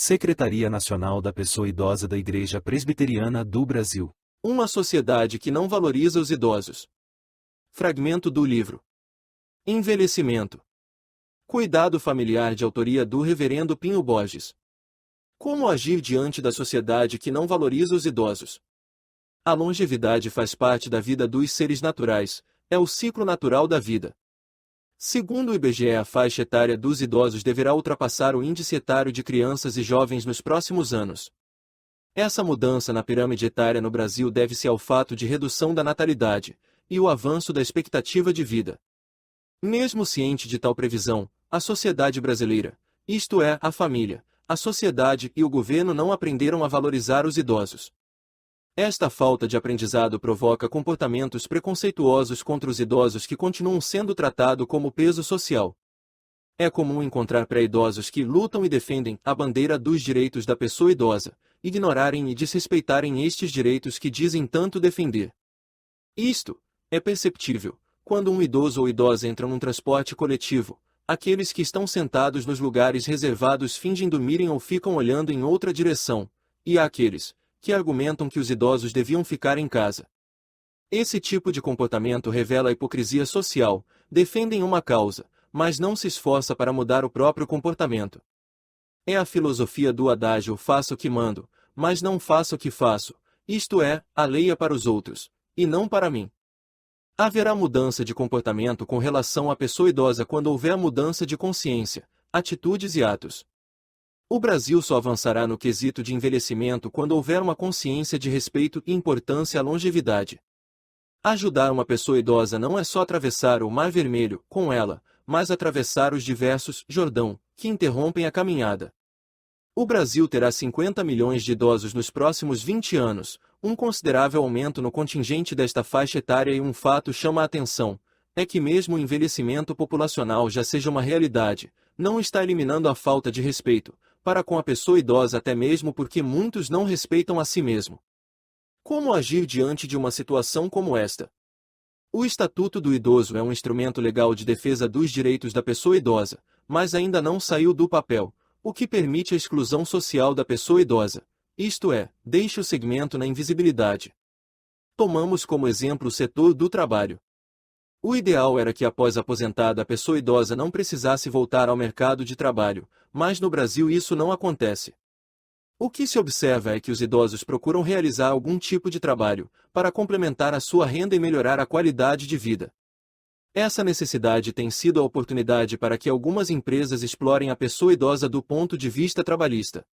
Secretaria Nacional da Pessoa Idosa da Igreja Presbiteriana do Brasil. Uma sociedade que não valoriza os idosos. Fragmento do livro. Envelhecimento. Cuidado familiar, de autoria do Reverendo Pinho Borges. Como agir diante da sociedade que não valoriza os idosos? A longevidade faz parte da vida dos seres naturais, é o ciclo natural da vida. Segundo o IBGE, a faixa etária dos idosos deverá ultrapassar o índice etário de crianças e jovens nos próximos anos. Essa mudança na pirâmide etária no Brasil deve-se ao fato de redução da natalidade e o avanço da expectativa de vida. Mesmo ciente de tal previsão, a sociedade brasileira, isto é, a família, a sociedade e o governo não aprenderam a valorizar os idosos. Esta falta de aprendizado provoca comportamentos preconceituosos contra os idosos que continuam sendo tratados como peso social. É comum encontrar pré-idosos que lutam e defendem a bandeira dos direitos da pessoa idosa, ignorarem e desrespeitarem estes direitos que dizem tanto defender. Isto é perceptível quando um idoso ou idosa entram num transporte coletivo. Aqueles que estão sentados nos lugares reservados fingem dormirem ou ficam olhando em outra direção, e há aqueles que argumentam que os idosos deviam ficar em casa. Esse tipo de comportamento revela a hipocrisia social, defendem uma causa, mas não se esforça para mudar o próprio comportamento. É a filosofia do adágio: faço o que mando, mas não faço o que faço, isto é, a lei é para os outros, e não para mim. Haverá mudança de comportamento com relação à pessoa idosa quando houver mudança de consciência, atitudes e atos. O Brasil só avançará no quesito de envelhecimento quando houver uma consciência de respeito e importância à longevidade. Ajudar uma pessoa idosa não é só atravessar o Mar Vermelho com ela, mas atravessar os diversos Jordão que interrompem a caminhada. O Brasil terá 50 milhões de idosos nos próximos 20 anos, um considerável aumento no contingente desta faixa etária, e um fato chama a atenção, é que mesmo o envelhecimento populacional já seja uma realidade, não está eliminando a falta de respeito para com a pessoa idosa, até mesmo porque muitos não respeitam a si mesmo. Como agir diante de uma situação como esta? O Estatuto do Idoso é um instrumento legal de defesa dos direitos da pessoa idosa, mas ainda não saiu do papel, o que permite a exclusão social da pessoa idosa, isto é, deixa o segmento na invisibilidade. Tomamos como exemplo o setor do trabalho. O ideal era que após aposentada a pessoa idosa não precisasse voltar ao mercado de trabalho, mas no Brasil isso não acontece. O que se observa é que os idosos procuram realizar algum tipo de trabalho, para complementar a sua renda e melhorar a qualidade de vida. Essa necessidade tem sido a oportunidade para que algumas empresas explorem a pessoa idosa do ponto de vista trabalhista.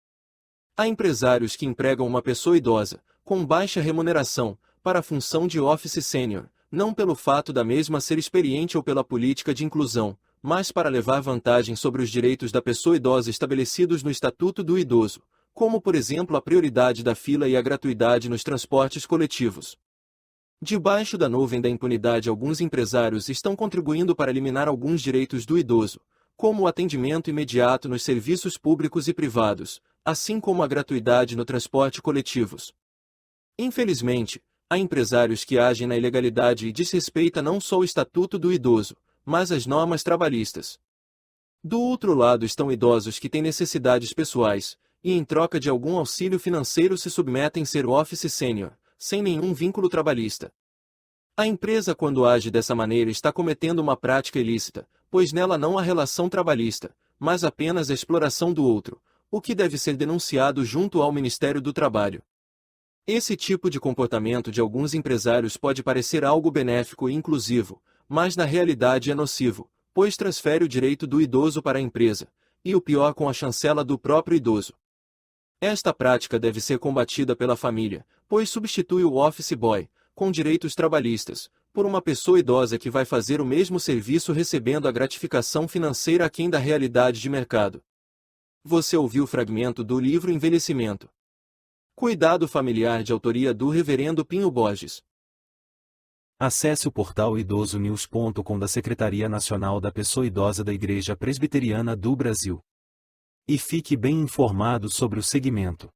Há empresários que empregam uma pessoa idosa, com baixa remuneração, para a função de office sênior, não pelo fato da mesma ser experiente ou pela política de inclusão, mas para levar vantagem sobre os direitos da pessoa idosa estabelecidos no Estatuto do Idoso, como por exemplo a prioridade da fila e a gratuidade nos transportes coletivos. Debaixo da nuvem da impunidade, alguns empresários estão contribuindo para eliminar alguns direitos do idoso, como o atendimento imediato nos serviços públicos e privados, assim como a gratuidade no transporte coletivos. Infelizmente, há empresários que agem na ilegalidade e desrespeitam não só o Estatuto do Idoso, mas as normas trabalhistas. Do outro lado estão idosos que têm necessidades pessoais, e em troca de algum auxílio financeiro se submetem a ser office sênior, sem nenhum vínculo trabalhista. A empresa, quando age dessa maneira, está cometendo uma prática ilícita, pois nela não há relação trabalhista, mas apenas a exploração do outro, o que deve ser denunciado junto ao Ministério do Trabalho. Esse tipo de comportamento de alguns empresários pode parecer algo benéfico e inclusivo, mas na realidade é nocivo, pois transfere o direito do idoso para a empresa, e o pior, com a chancela do próprio idoso. Esta prática deve ser combatida pela família, pois substitui o office boy, com direitos trabalhistas, por uma pessoa idosa que vai fazer o mesmo serviço recebendo a gratificação financeira aquém da realidade de mercado. Você ouviu o fragmento do livro Envelhecimento. Cuidado familiar, de autoria do Reverendo Pinho Borges. Acesse o portal idosonews.com da Secretaria Nacional da Pessoa Idosa da Igreja Presbiteriana do Brasil. E fique bem informado sobre o segmento.